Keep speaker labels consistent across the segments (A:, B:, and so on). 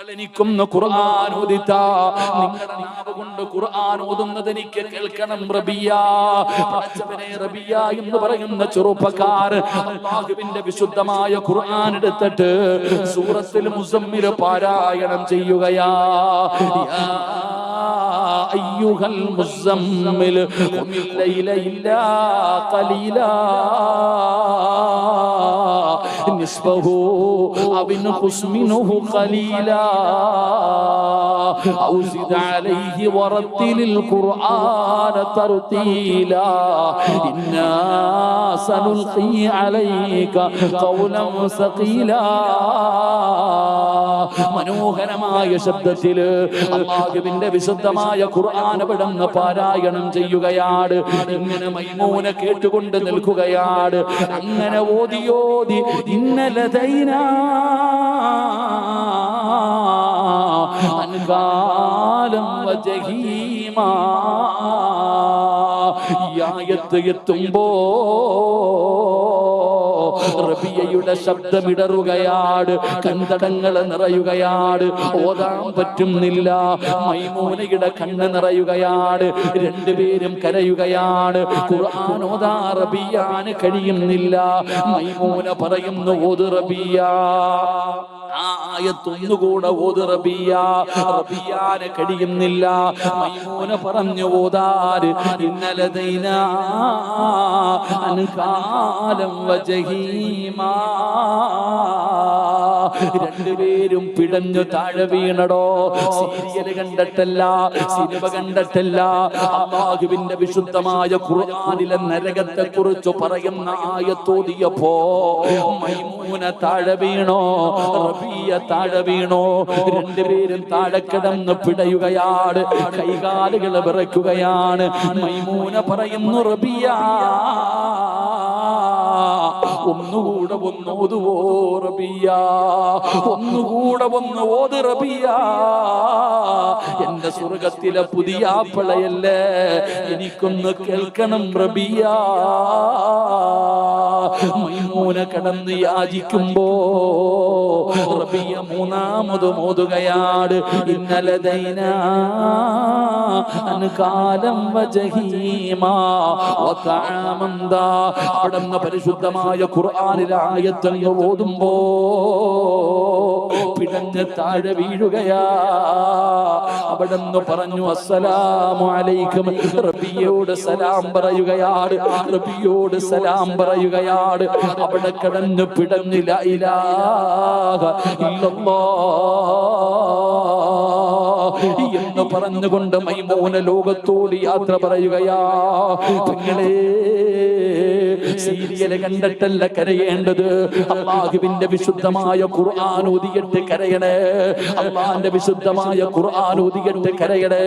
A: എനിക്കൊന്ന് ഖുർആൻ ഓദിത്താ, നിങ്ങളുടെ നാവ് കൊണ്ട് ഖുർആൻ ഓതുന്നത് എനിക്ക് കേൾക്കണം റബിയ. പടച്ചവനെ, റബിയ എന്ന് പറയുന്ന ചെറുപ്പക്കാരൻ അല്ലാഹുവിന്റെ വിശുദ്ധമായ ഖുർആൻ എടുത്തിട്ട് സൂറത്തുൽ മുസമ്മിൽ പാരായണം ചെയ്യുകയാ. യാ അയ്യുഹൽ മുസമ്മിൽ ഖുമിൽ ലൈല ഇല്ലാ ഖലീലാ നിസ്ഫഹു അവ ഇൻഖുസ് മിൻഹു ഖലീലാ ഔ സിദ് അലൈഹി വറത്തിലിൽ ഖുർആന തർതീലാ ഇന്നാ സനുൽഖി അലൈക ഖൗലൻ സഖീലാ. മനോഹരമായ ശബ്ദത്തിൽ അല്ലാഹുവിന്റെ വിശുദ്ധമായ ഖുർആൻ അവിടുന്ന് പാരായണം ചെയ്യുകയാണ്. ഇങ്ങനെ മൈമൂന കേട്ടുകൊണ്ട് നിൽക്കുകയാണ്. അങ്ങനെ ഓതി ഇന്നലദൈനാ അൻകാലം വജഹീമാ. ഈ ആയത്ത് എത്തുമ്പോ റബിയയുടെ ശബ്ദമിടറുകയാണ്, കന്തടങ്ങൾ നിറയുകയാണ്, ഓതാൻ പറ്റുന്നില്ല. മൈമൂനയുടെ കണ്ണ് നിറയുകയാണ്, രണ്ടുപേരും കരയുകയാണ്. ഖുർആൻ ഓതാ റബിയാന് കഴിയുന്നില്ല. മൈമൂന പറയുന്നു, ഓത് റബിയ, ആയത്തൊന്നുകൂടെ ഓത് റബിയ. റബിയാന് കഴിയുന്നില്ല. മൈമൂന പറഞ്ഞു ഓതാര് ഇന്നലദൈനാ അൻകാലം വജഹീമാ. രണ്ടുപേരും പിടഞ്ഞു താഴെ വീണടോ. സീരിയൽ കണ്ടിട്ടല്ല, സിനിമ കണ്ടിട്ടല്ല, അല്ലാഹുവിന്റെ വിശുദ്ധമായ ഖുർആനിലെ നരകത്തെ കുറിച്ച് പറയുന്ന ആയത്തോതിയപ്പോ മൈമൂന താഴെ വീണോ, റബിയ താഴെ വീണോ. രണ്ടുപേരും താഴെ കിടന്ന് പിടയുകയാണ്, കൈകാലുകൾ വിറയ്ക്കുകയാണ്. മൈമൂന പറയുന്നു, റബിയ ഒന്നുകൂടെ ഒന്ന് ഓതുവോ റബിയ, ഒന്നുകൂടെ ഒന്ന് ഓത് റബിയ. എന്റെ സ്വർഗത്തിലെ പുതിയ ആപ്പിളയല്ലേ, എനിക്കൊന്ന് കേൾക്കണം റബിയ. മൈമൂന കടന്ന് യാചിക്കുമ്പോ റബിയ മൂന്നാമത് ഓതുകയാണ് ഇന്നലദൈനാ അൻകാലം വജഹീമാ വതഅമൻ ദാ. അവിടുന്ന് പരിശുദ്ധമായ ഖുർആനിലെ ആയത്തങ്ങ് ഓതുമ്പോ പിടഞ്ഞ് താഴെ വീഴുകയാ. അവിടുന്ന് പറഞ്ഞു, അസ്സലാമു അലൈക്കും. റബിയോട് സലാം പറയുകയാണ്, റബിയോട് സലാം പറയുകയാണ്. അവിടെ കിടന്ന് പിടഞ്ഞ് ലാ ഇലാഹ ഇല്ലല്ലാഹ് എന്ന് പറഞ്ഞുകൊണ്ട് മൈമൂന ലോകത്തോട് യാത്ര പറയുകയാ. നിങ്ങളെ സീരിയല് കണ്ടിട്ടല്ല കരയേണ്ടത്, അല്ലാഹുവിന്റെ വിശുദ്ധമായ ഖുർആൻ ഓതിയിട്ട് കരയണേ. അല്ലാഹുവിന്റെ വിശുദ്ധമായ ഖുർആൻ ഓതിയിട്ട് കരയണേ.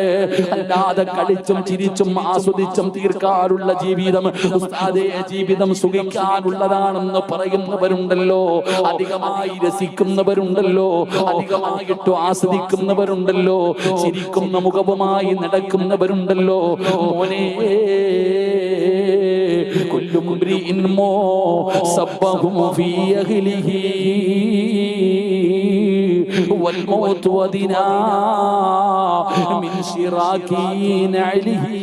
A: അല്ലാതെ കളിച്ചും ചിരിച്ചും ആസ്വദിച്ചും തീർക്കാനുള്ള ജീവിതം, ഉസ്താദേ ജീവിതം സുഖിക്കാനുള്ളതാണെന്ന് പറയുന്നവരുണ്ടല്ലോ, അധികമായി രസിക്കുന്നവരുണ്ടല്ലോ, അധികമായിട്ട് ആസ്വദിക്കുന്നവരുണ്ടല്ലോ, ചിരിക്കുന്ന മുഖവുമായി നടക്കുന്നവരുണ്ടല്ലോ. മോനെ, കുല്ലു മുംരിഇൻ സബ്ബഹു ഫീ അഹ്ലിഹി വൽ മൗതു വദിനാ മിൻ ശിറാകി നഅലിഹി.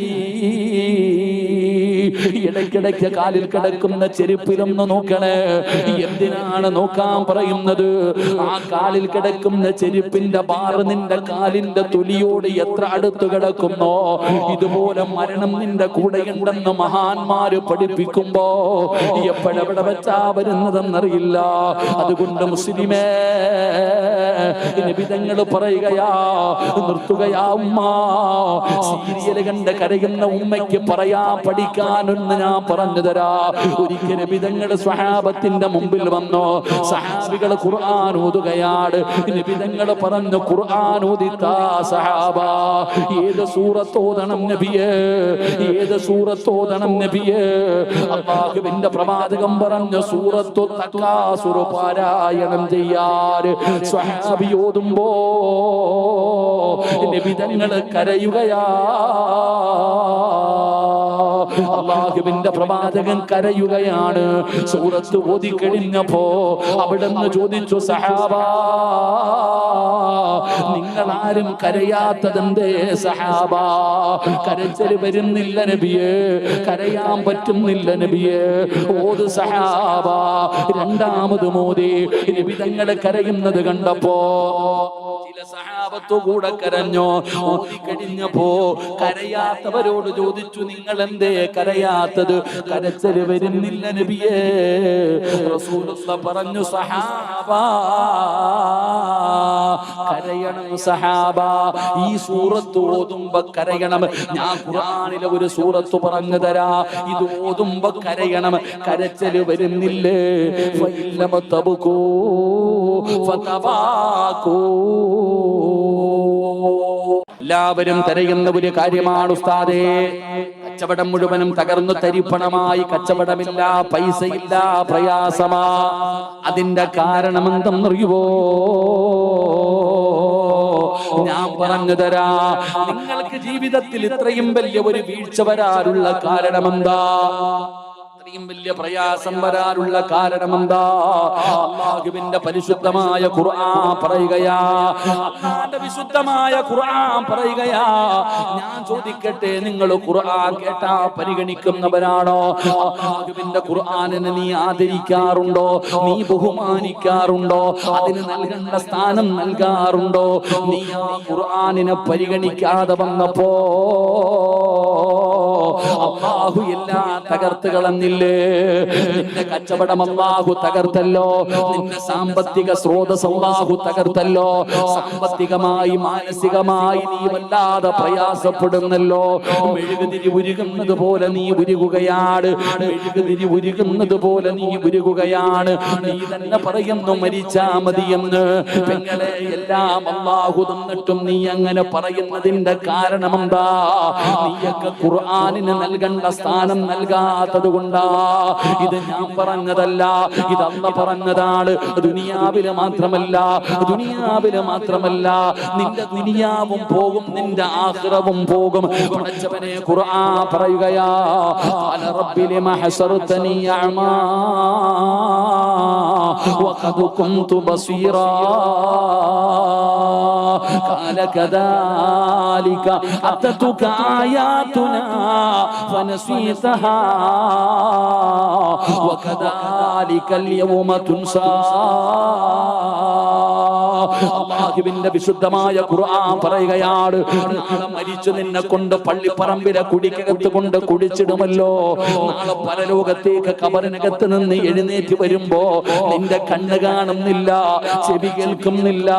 A: ഇടയ്ക്കിടയ്ക്ക് കാലിൽ കിടക്കുന്ന ചെരുപ്പിലൊന്ന് നോക്കണേ. എന്തിനാണ് നോക്കാൻ പറയുന്നത്? ആ കാലിൽ കിടക്കുന്ന ചെരുപ്പിന്റെ ബാർ നിന്റെ കാലിന്റെ തൊലിയോട് എത്ര അടുത്ത് കിടക്കുന്നോ, ഇതുപോലെ മരണം നിന്റെ കൂടെയുണ്ടെന്ന് മഹാന്മാര് പഠിപ്പിക്കുമ്പോ എപ്പോഴെവിടെ വെച്ചാ വരുന്നതെന്നറിയില്ല. അതുകൊണ്ട് മുസ്ലിമേ, നിബിധങ്ങൾ പറയുകയാ, നിർത്തുകയാ ഉമ്മ. സീരിയല് കണ്ട് കരയുന്ന ഉമ്മയ്ക്ക് പറയാ പഠിക്കാനൊന്ന് ഞാൻ പറഞ്ഞു തരാ. ഒരിക്കൽ നിബിധങ്ങളുടെ സ്വഹാബത്തിന്റെ മുമ്പിൽ വന്നോ, സഹാബികൾ ഖുർആൻ ഓതുകയാണ്. നിബിധങ്ങൾ പറഞ്ഞു, ഖുർആൻ ഓദിത്താ സഹാബ. ഏത് സൂറത്തോദണം നബിയേ, ഏത് സൂറത്തോദണം നബിയേ? അല്ലാഹുവിന്റെ പ്രവാചകൻ പറഞ്ഞു, സൂറത്തു തകാസുർ പാരായണം ചെയ്യാറ്. സ്വഹാബി ഓതുമ്പോ നിബിധങ്ങൾ കരയുകയാ. അല്ലാഹുവിന്റെ പ്രവാചകൻ കരയുകയാണ്. സൂറത്ത് ഓതി കഴിഞ്ഞപ്പോ അവിടുന്ന് ചോദിച്ചു, സഹാബാ നിങ്ങളാരും കരയാത്തതെന്തേ സഹാബ? കരച്ചിൽ വരുന്നില്ല നബിയേ, കരയാൻ പറ്റുന്നില്ല നബിയേ. ഓത് സഹാബ. രണ്ടാമത് മോദി നബി തങ്ങളെ കരയുന്നത് കണ്ടപ്പോ ചില സഹാബത്തു കൂടെ കരഞ്ഞു. ഓതി കഴിഞ്ഞപ്പോ കരയാത്തവരോട് ചോദിച്ചു, നിങ്ങൾ എന്തേ കരയാത്തത്? കരച്ചിൽ വരുന്നില്ല നബിയേ. റസൂലുള്ളാഹി പറഞ്ഞു, സഹാബ കരയണം സഹാബ. ഈ സൂറത്ത് ഓതുമ്പോ കരയണം. ഞാൻ ഖുർആനിലെ ഒരു സൂറത്ത് പറഞ്ഞു തരാ, ഇത് ഓതുമ്പോ കരയണം. കരച്ചിൽ വരുന്നില്ലേ? ഫഇല്ലമ തബ്കൂ ഫതബാകൂ. എല്ലാവരും കരയുന്ന ഒരു കാര്യമാണ് ഉസ്താദേ. കച്ചവടം മുഴുവനും തകർന്നു തരിപ്പണമായി. കച്ചവടമില്ല, പൈസയില്ല, പ്രയാസമാ. അതിന്റെ കാരണം എന്തെന്നറിയുവോ? ഞാൻ പറഞ്ഞു തരാ. നിങ്ങൾക്ക് ജീവിതത്തിൽ ഇത്രയും വലിയ ഒരു വീഴ്ച വരാനുള്ള കാരണമെന്താ? ഇത്രയും വലിയ പ്രയാസം വരാനുള്ള കാരണമെന്താ? അല്ലാഹുവിന്റെ പരിശുദ്ധമായ ഖുർആൻ പറയുകയാ. അല്ലാഹുവിന്റെ വിശുദ്ധമായ ഖുർആൻ പറയുകയാ. ഞാൻ ചോദിക്കട്ടെ, നിങ്ങൾ ഖുർആൻ കേട്ടാ പരിഗണിക്കുന്നവരാണോ? അല്ലാഹുവിന്റെ ഖുർആനിനെ നീ ആദരിക്കാറുണ്ടോ? നീ ബഹുമാനിക്കാറുണ്ടോ? അതിന് നൽകേണ്ട സ്ഥാനം നൽകാറുണ്ടോ? നീ ആ ഖുർആനിനെ പരിഗണിക്കാതെ വന്നപ്പോ അല്ലാഹു എല്ലാം തകർത്ത് കളഞ്ഞില്ലേ? നിന്റെ കച്ചവടം അല്ലാഹു തകർത്തല്ലോ. നിന്റെ സാമ്പത്തിക സ്രോതസ് അല്ലാഹു തകർത്തല്ലോ. സാമ്പത്തികമായി മാനസികമായി നീ വല്ലാതെ പ്രയാസപ്പെടുന്നല്ലോ. മെഴുകുതിരി ഉരുകുന്നത് പോലെ നീ ഉരുകുകയാണ്. മെഴുകുതിരി ഉരുകുന്നത് പോലെ നീ ഉരുകുകയാണ്. നീ തന്നെ പറയുന്നു മരിച്ചാ മതിയെന്ന്. പെങ്ങളെ, എല്ലാം അല്ലാഹു തന്നിട്ടും നീ അങ്ങനെ പറയുന്നതിന്റെ കാരണം എന്താ? നീയൊക്കെ ഖുർആനിന് നൽകേണ്ട സ്ഥാനം നൽകാത്തത് കൊണ്ടാ. ഇത് ഞാൻ പറഞ്ഞതല്ല, ഇത് അല്ലാഹു പറഞ്ഞതാണ്. ദുനിയാവില് മാത്രമല്ല, ദുനിയാവില് മാത്രമല്ല, നിന്റെ ദുനിയാവും പോകും, നിന്റെ ആഖിറവും പോകും. പടച്ചവനെ ഖുർആൻ പറയുകയാ, ഖാല റബ്ബി ലിമ ഹസർതനി അഅമാ വഖദ് കുൻതു ബസീറാ ഖാല കദാലിക അതതുക ആയാതുനാ ഫനസീതഹാ വകദാലികൽ യൗമ തുൻസാ. അല്ലാഹുവിന്റെ വിശുദ്ധമായ ഖുർആൻ പറയുകയാണ്, നാളെ മരിച്ചു നിന്നെ കൊണ്ട് പള്ളിപ്പറമ്പിലെ കുടിക്കകത്ത് കൊണ്ട് കുടിച്ചിടുമല്ലോ. നാളെ പരലോകത്തേക്ക് ഖബറിനകത്ത് നിന്ന് എഴുന്നേറ്റ് വരുമ്പോ നിന്റെ കണ്ണ് കാണുന്നില്ല, ചെവി കേൾക്കുന്നില്ല,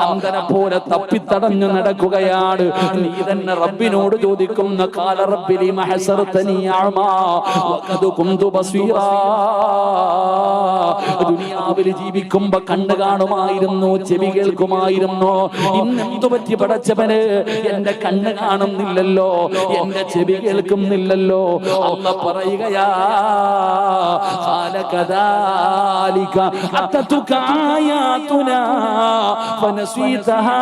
A: അന്ധനെ പോലെ തപ്പിത്തടഞ്ഞു നടക്കുകയാണ്. നീ തന്നെ റബ്ബിനോട് ചോദിക്കുന്ന, ഖാല റബ്ബി ലിമ ഹസർതനി അഅമാ വഖദ് കുൻതു ബസീറാ. ദുനിയാവിൽ ജീവിക്കുമ്പോ കണ്ണ് കാണുമായിരുന്നു, ചെവി കേൾക്കുമായിരുന്നു. ഇന്നെന്തു പറ്റി പടച്ചവന്? എന്റെ കണ്ണ് കാണുന്നില്ലല്ലോ, എന്റെ ചെവി കേൾക്കുന്നില്ലല്ലോ. അല്ലാഹു പറയുകയാ, ഖാല കദാലിക അതതുക ആയാതുനാ ഫനസീതഹാ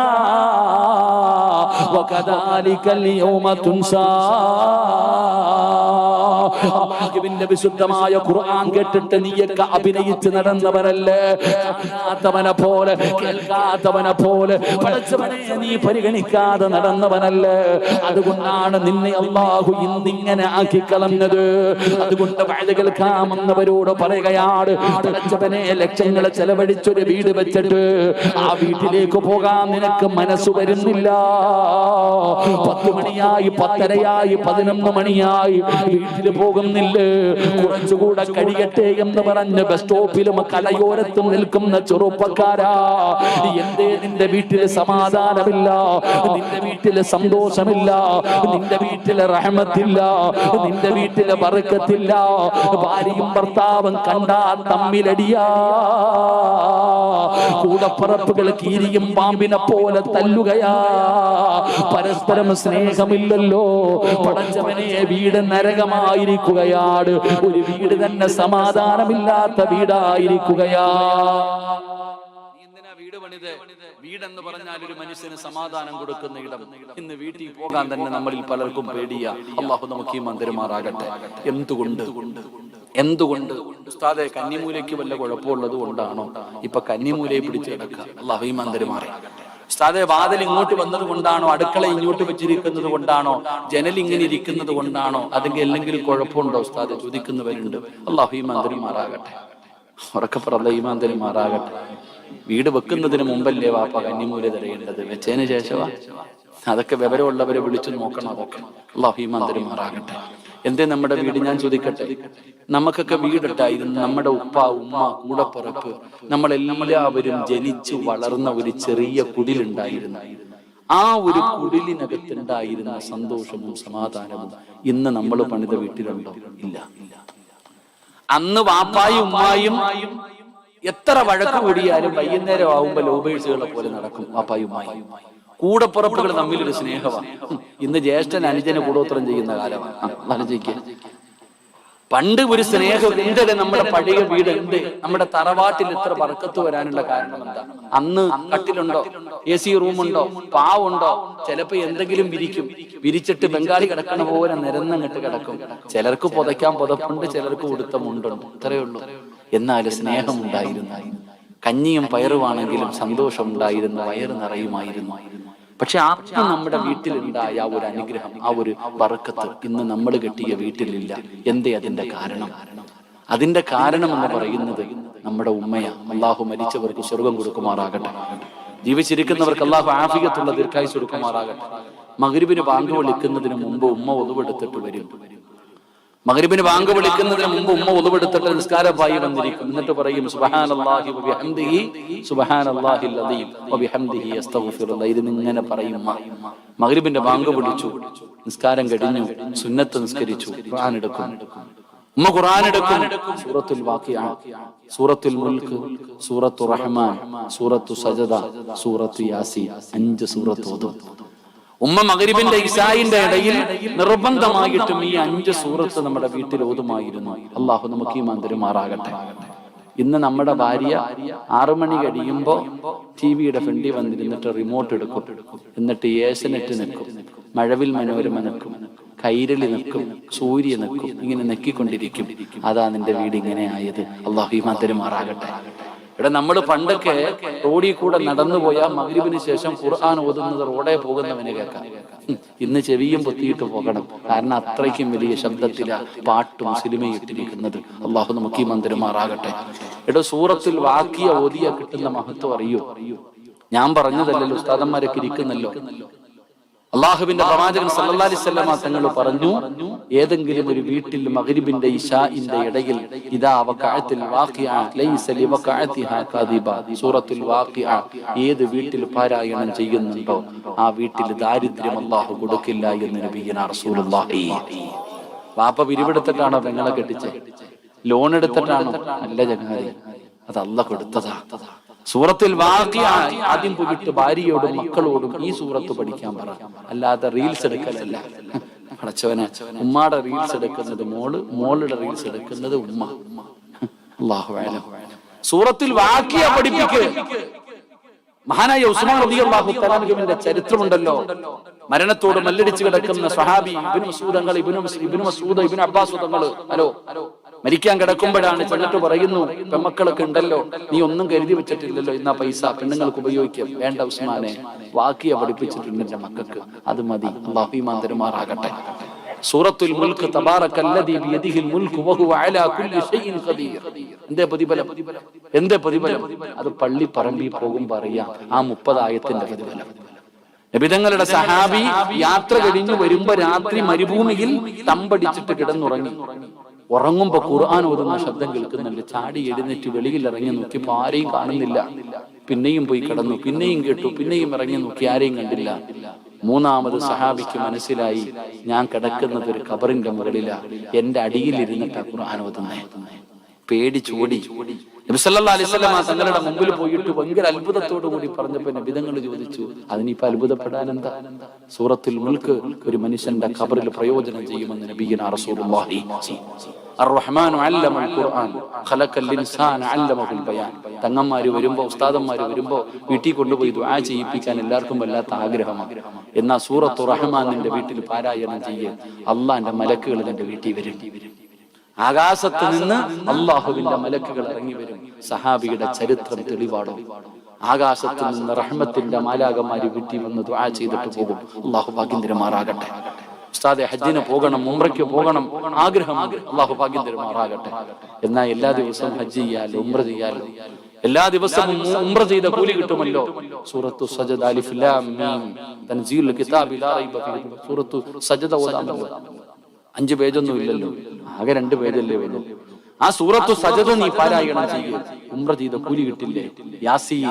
A: വകദാലികൽ യൗമ തുൻസാ. അല്ലാഹുവിന്റെ വിശുദ്ധമായ ഖുർആൻ കേട്ടിട്ട് നീയൊക്കെ അഭിനയിച്ച് നടന്നവരല്ലേ? കാണാത്തവനെ പോലെ, കേൾക്കാത്തവനെ പോലെ പടച്ചവനെ നീ പരിഗണിക്കാതെ നടന്നവനല്ലേ? അതുകൊണ്ടാണ് നിന്നെ അല്ലാഹു ഇന്നിങ്ങനെ ആക്കിക്കളഞ്ഞത്. അതുകൊണ്ട് വഅദ കേൾക്കാമെന്നവരോട് പറയുകയാണ്, പടച്ചവനെ ലക്ഷങ്ങൾ ചെലവഴിച്ചൊരു വീട് വെച്ചിട്ട് ആ വീട്ടിലേക്ക് പോകാൻ നിനക്ക് മനസ്സ് വരുന്നില്ല. 10 മണിയായി, 10:30 11 മണിയായി, വീട്ടിൽ പോകുന്നില്ലേ? കുറച്ചുകൂടെ കഴിയട്ടെ എന്ന് പറഞ്ഞ് ബസ് സ്റ്റോപ്പിലും കടയോരത്തും നിൽക്കുന്ന ചെറുപ്പക്കാരാ, എന്തേ നിന്റെ വീട്ടില് സമാധാനമില്ല? നിന്റെ വീട്ടില് സന്തോഷമില്ല? നിന്റെ വീട്ടില് റഹ്മത്തില്ല? നിന്റെ വീട്ടില് ബർക്കത്തില്ല? ഭാര്യയും ഭർത്താവും കണ്ടാ തമ്മിലടിയാ. കൂടപ്പറപ്പുകൾ കീരിയും പാമ്പിനെ പോലെ തല്ലുകയാ. പരസ്പരം സ്നേഹമില്ലല്ലോ. പടച്ചവനെ, വീട് നരകമായിരിക്കുകയാണ്. ഒരു വീട് തന്നെ സമാധാനമില്ലാത്ത വീടായിരിക്കുകയാ. വീട് പണിത്, വീടെന്ന് പറഞ്ഞാൽ ഒരു മനുഷ്യന് സമാധാനം കൊടുക്കുന്ന ഇടം. ഇന്ന് വീട്ടിൽ പോകാൻ തന്നെ നമ്മളിൽ പലർക്കും പേടിയാ. അല്ലാഹു നമുക്ക് ഈ മന്ദിരമാറാകട്ടെ. എന്തുകൊണ്ട് ഉസ്താദെ, കന്നിമൂലയ്ക്ക് വല്ല കുഴപ്പമുള്ളത് കൊണ്ടാണോ ഇപ്പൊ കന്നിമൂലയെ പിടിച്ച് കിടക്കുക? അല്ലാഹു ഈ മന്ദിരമാറാകട്ടെ. ഉസ്താദെ വാതിൽ ഇങ്ങോട്ട് വന്നത് കൊണ്ടാണോ, അടുക്കള ഇങ്ങോട്ട് വെച്ചിരിക്കുന്നത് കൊണ്ടാണോ, ജനൽ ഇങ്ങനെ ഇരിക്കുന്നത് കൊണ്ടാണോ, അതെങ്കിൽ എന്തെങ്കിലും കുഴപ്പമുണ്ടോ ഉസ്താദെ ചോദിക്കുന്നവരുണ്ട്. അല്ലാഹു ഈമാൻ തരുമാറാകട്ടെ. ഉറക്കപ്പുറം ഈമാൻ തരുമാറാകട്ടെ. വീട് വെക്കുന്നതിന് മുമ്പല്ലേ വാപ്പ കന്നിമൂല തരേണ്ടത്, വെച്ചതിന് ശേഷമാ. അതൊക്കെ വിവരമുള്ളവരെ വിളിച്ചു നോക്കണം. അതൊക്കെ അല്ലാഹു ഈമാൻ തരുമാറാകട്ടെ. എന്തേ നമ്മുടെ വീട്, ഞാൻ ചോദിക്കട്ടെ, നമുക്കൊക്കെ വീടുണ്ടായിരുന്നു. നമ്മുടെ ഉപ്പ ഉമ്മ കൂടപ്പിറപ്പ് നമ്മളെല്ലാവരും ജനിച്ചു വളർന്ന ഒരു ചെറിയ കുടിലുണ്ടായിരുന്നു. ആ ഒരു കുടിലിനകത്തുണ്ടായിരുന്ന സന്തോഷവും സമാധാനവും ഇന്ന് നമ്മൾ പണിത വീട്ടിലുണ്ടോ? ഇല്ല. അന്ന് വാപ്പായും ഉമ്മായും എത്ര വഴക്ക് കൂടിയാലും വൈകുന്നേരം ആവുമ്പോ ലോബേഴ്സുകളെ പോലെ നടക്കും വാപ്പായും ഉമ്മായും. കൂടപ്പുറപ്പുകൾ തമ്മിലൊരു സ്നേഹമാണ്. ഇന്ന് ജ്യേഷ്ഠൻ അനുജന് കൂടോത്രം ചെയ്യുന്ന കാലമാണ്. ആലോചിക്കുക, പണ്ട് ഒരു സ്നേഹം എന്തൊക്കെ. നമ്മുടെ പഴയ വീട് എന്ത്, നമ്മുടെ തറവാട്ടിൽ ഇത്ര ബർക്കത്ത് വരാനുള്ള കാരണം എന്താ? അന്ന് കട്ടിലുണ്ടോ, AC റൂമുണ്ടോ, പാവുണ്ടോ, ചിലപ്പോ എന്തെങ്കിലും വിരിച്ചിട്ട് ബംഗാളി കിടക്കണ പോലെ നിരന്നങ്ങിട്ട് കിടക്കും. ചിലർക്ക് പുതയ്ക്കാൻ പുതപ്പുണ്ട്, ചിലർക്ക് ഉടുത്ത മുണ്ടുണ്ട്. ഇത്രയേ ഉള്ളൂ. എന്നാൽ സ്നേഹം ഉണ്ടായിരുന്നു. കഞ്ഞിയും പയറുവാണെങ്കിലും സന്തോഷം ഉണ്ടായിരുന്നു, വയറ് നിറയുമായിരുന്നു. പക്ഷെ ആർക്കും നമ്മുടെ വീട്ടിലുണ്ടായ ആ ഒരു അനുഗ്രഹം, ആ ഒരു ബർക്കത്ത് ഇന്ന് നമ്മൾ കെട്ടിയ വീട്ടിലില്ല. എന്തേ അതിന്റെ കാരണം? അതിന്റെ കാരണം എന്ന് പറയുന്നത് നമ്മുടെ ഉമ്മയാ. അള്ളാഹു മരിച്ചവർക്ക് സ്വർഗം കൊടുക്കുമാറാകട്ടെ. ജീവിച്ചിരിക്കുന്നവർക്ക് അള്ളാഹു ആഫിയത്തുള്ള ദീർഘായുസ്സ് കൊടുക്കുമാറാകട്ടെ. മഗ്രിബിന് ബാങ്ക് വിളിക്കുന്നതിന് മുമ്പ് ഉമ്മ ഒതുവെടുത്തിട്ട് വരും. മഗ്രിബിന് ബാങ്ക് വിളിക്കുന്നതിന് മുമ്പ് ഉമ്മ ഒതുവെടുത്തിട്ട് നിസ്കാരമായി വന്നിരിക്കും. എന്നിട്ട് പറയും സുബ്ഹാനല്ലാഹി വബിഹംദിഹി സുബ്ഹാനല്ലാഹിൽ അദീം വബിഹംദിഹി അസ്തഗ്ഫിറുല്ലാഹ്. ഇതിങ്ങനെ പറയും. മഗ്രിബിന്റെ ബാങ്ക് വിളിച്ചു, നിസ്കാരം കഴിഞ്ഞു, സുന്നത്ത് നിസ്കരിച്ചു, ഖുർആൻ എടുക്കും. ഉമ്മ ഖുർആൻ എടുക്കും. സൂറത്തുൽ വാഖിഅ, സൂറത്തുൽ മുൽക്ക്, സൂറത്തുർ റഹ്മാൻ, സൂറത്തു സജദ, സൂറത്തു യാസീൻ, 5 സൂറത്ത് ഓതും. ഉമ്മ മഗ്രിബിന്റെ ഇശാഇന്റെ ഇടയിൽ നിർബന്ധമായിട്ടും ഈ 5 സൂറത്ത് നമ്മുടെ വീട്ടിൽ ഓതുമായിരുന്നു. അള്ളാഹു നമുക്ക് ഈമാൻ തരുമാറാകട്ടെ. ഇന്ന് നമ്മുടെ ഭാര്യ 6 മണി കഴിയുമ്പോ ടിവിയുടെ ഫ്രണ്ടിൽ വന്നിരുന്നിട്ട് റിമോട്ട് എടുക്കും. എന്നിട്ട് ഏഷ്യനെറ്റ് നിൽക്കും, മഴവിൽ മനോരമ നിൽക്കും, കൈരളി നിൽക്കും, സൂര്യ നിൽക്കും. ഇങ്ങനെ നെക്കിക്കൊണ്ടിരിക്കും. അതാ നിന്റെ വീട് ഇങ്ങനെ ആയത്. അള്ളാഹു ഈമാൻ തരുമാറാകട്ടെ. ഇവിടെ നമ്മൾ പണ്ടൊക്കെ റോഡിൽ കൂടെ നടന്നു പോയാൽ മഗ്രിബിന് ശേഷം ഖുർആൻ ഓതുന്നത് റോഡേ പോകുന്നവന് കേൾക്കാം. ഇന്ന് ചെവിയും പൊത്തിയിട്ട് പോകണം. കാരണം അത്രയ്ക്കും വലിയ ശബ്ദത്തിലാ പാട്ടും സിനിമയും ഇട്ടിരിക്കുന്നത്. അള്ളാഹു നമുക്ക് ഈ മന്ദിരമാറാകട്ടെ. ഇവിടെ സൂറത്തുൽ വാഖിയ ഓതിയ കിട്ടുന്ന മഹത്വം അറിയോ? ഞാൻ പറഞ്ഞതല്ലല്ലോ, ഉസ്താദന്മാരൊക്കെ ഇരിക്കുന്നല്ലോ. അള്ളാഹുവിന്റെ പ്രവാചകൻ സല്ലല്ലാഹു അലൈഹി വസല്ലമ തങ്ങൾ പറഞ്ഞു, ഏതെങ്കിലും ഒരു വീട്ടിൽ മഗ്രിബിന്റെ ഇശാഇന്റെ ഇടയിൽ ഇദാ വഖഅത്തിൽ വാഖിഅ ലൈസ ലിവഖഅതിഹാ കാദിബ, സൂറത്തുൽ വാഖിഅ ഏത് വീട്ടിൽ പാരായണം ചെയ്യുന്നുണ്ടോ ആ വീട്ടിൽ ദാരിദ്ര്യം അള്ളാഹു കൊടുക്കില്ല എന്ന് നബിയുനാ റസൂലുള്ളാഹി. വാപ്പ പിരിവെടുത്തിട്ടാണോ പെങ്ങളെ കെട്ടിച്ചേ? ലോൺ എടുത്തിട്ടാണോ? അല്ല ചങ്ങാതി, അത് അള്ളാഹു കൊടുത്തതാ. സൂറത്തുൽ വാഖിഅ ആദ്യം പോയിട്ട് ഭാര്യയോടും മക്കളോടും ഈ സൂറത്ത് പഠിക്കാൻ പറ. അല്ലാതെ റീൽസ് എടുക്കലല്ല. അടച്ചവനെ, ഉമ്മാടെ റീൽസ് എടുക്കുന്നത് മോള്, മോളുടെ റീൽസ് എടുക്കുന്നത് ഉമ്മ. അല്ലാഹു അലം. സൂറത്തുൽ വാഖിഅ പഠിപ്പിക്ക്. മഹാനായ ഉസ്മാൻ റളിയല്ലാഹു തആല അൻഹുവിന്റെ ചരിത്രമുണ്ടല്ലോ. മരണത്തോട് മല്ലടിച്ച് കിടക്കുന്ന സ്വഹാബി ഇബ്നു മസ്ഊദ് ഇബ്നു അബ്ബാസ് തങ്ങൾ മരിക്കാൻ കിടക്കുമ്പോഴാണ് ചെന്നിട്ട് പറയുന്നു, പെമ്മക്കളൊക്കെ ഉണ്ടല്ലോ, നീ ഒന്നും കരുതി വെച്ചിട്ടില്ലല്ലോ, ഇന്നാ പൈസ പെണ്ണുങ്ങൾക്ക് ഉപയോഗിക്കാം. വേണ്ട ഉസ്മാനെ, വാഖിയ പഠിപ്പിച്ചിട്ടുണ്ട് എന്റെ മക്കൾക്ക്, അത് മതി. അല്ലാഹു ഈമാൻ തരുമാറാകട്ടെ. സൂറത്തുൽ മുൽക്ക്, തബാറകല്ലദീ ബിയദിഹിൽ മുൽക്കു വഹുവ അലാ കുല്ലി ഷൈഇൻ ഖദീർ. എന്തേ പ്രതിഫലം? എന്തേ പ്രതിഫലം? അത് പള്ളി പറമ്പിൽ പോകുമ്പോൾ അറിയാം ആ 30 ആയത്തിന്റെ പ്രതിഫലം. നബിതങ്ങളുടെ സഹാബി യാത്ര കഴിഞ്ഞു വരുമ്പോ രാത്രി മരുഭൂമിയിൽ തമ്പടിച്ചിട്ട് കിടന്നുറങ്ങി. ഉറങ്ങുമ്പോ ഖുർആൻ ഓതുന്ന ശബ്ദം കേൾക്കുന്നുണ്ട്. ചാടി എഴുന്നേറ്റ് വെളിയിൽ ഇറങ്ങി നോക്കിയപ്പോ ആരെയും കാണുന്നില്ല. പിന്നെയും പോയി കിടന്നു, പിന്നെയും കേട്ടു, പിന്നെയും ഇറങ്ങി നോക്കി, ആരെയും കണ്ടില്ല. 3ാമത് സഹാബിക്ക് മനസ്സിലായി, ഞാൻ കിടക്കുന്നത് ഒരു ഖബറിന്റെ മുകളിലാ, എന്റെ അടിയിൽ ഇരുന്നിട്ടാ ഖുർആൻ ഓതുന്നേ. പേടിച്ചോടി. നബി സല്ലല്ലാഹു അലൈഹി വസല്ലം തങ്ങളുടെ മുമ്പിൽ പോയിട്ട് ഭയങ്കര അത്ഭുതത്തോടു കൂടി പറഞ്ഞപ്പോ നബിതങ്ങൾ ചോദിച്ചു, അതിനിപ്പോ അത്ഭുതപ്പെടാൻ എന്താ? സൂറത്തുൽ മുൽക്ക് ഒരു മനുഷ്യന്റെ ഖബറിൽ പ്രയോജനം ചെയ്യുമെന്ന് നബിയുനാ റസൂലുള്ളാഹി. അർ-റഹ്മാനു അല്ലമൽ ഖുർആൻ ഖലഖൽ ഇൻസാന അല്ലമഹുൽ ബയാൻ. തങ്ങന്മാര് വരുമ്പോ, ഉസ്താദന്മാര് വരുമ്പോ വീട്ടിൽ കൊണ്ടുപോയി ദുആ ചെയ്യിപ്പിക്കാൻ എല്ലാവർക്കും വല്ലാത്ത ആഗ്രഹമാണ്. എന്നാ സൂറത്തുർ റഹ്മാനിന്റെ വീട്ടിൽ പാരായണം ചെയ്യേ, അള്ളാന്റെ മലക്കുകൾ എന്റെ വീട്ടിൽ വരും. ആകാശത്ത് നിന്ന് അള്ളാഹുവിന്റെ മലക്കുകൾ ഇറങ്ങി വരും. സഹാബിയുടെ ചരിത്രം തെളിവാടോ. ആകാശത്തിൽ നിന്ന് റഹ്മത്തിന്റെ മാലാകമാര് വീട്ടി വന്ന് ദുആ ചെയ്തിട്ട് പോകും. അല്ലാഹു ഭാഗ്യം തരുമാറാകട്ടെ. ഉസ്താദെ ഹജ്ജിന് പോകണം, ഉംറയ്ക്ക് പോകണം ആഗ്രഹം, അല്ലാഹു ഭാഗ്യം തരുമാറാകട്ടെ. എന്നാൽ എല്ലാ ദിവസവും ഹജ്ജ് ചെയ്യാലോ, ഉംറ ചെയ്യാലോ, എല്ലാ ദിവസവും ഉംറ ചെയ്ത കൂലി കിട്ടുമല്ലോ. സൂറത്തു സജദ അലിഫ് ലാം മീം തൻസീലുൽ കിതാബി ലാ റൈബ ഫീഹി. സൂറത്തു സജദ ഓതാമല്ലോ. 5 പേജൊന്നും ഇല്ലല്ലോ, ആകെ 2 പേജല്ലേ വരൂ. ആ സൂറത്തു സജദ നീ പാരായണം ചെയ്യുക, ഉംറ ചെയ്ത കൂലി കിട്ടില്ലേ. യാസീൻ,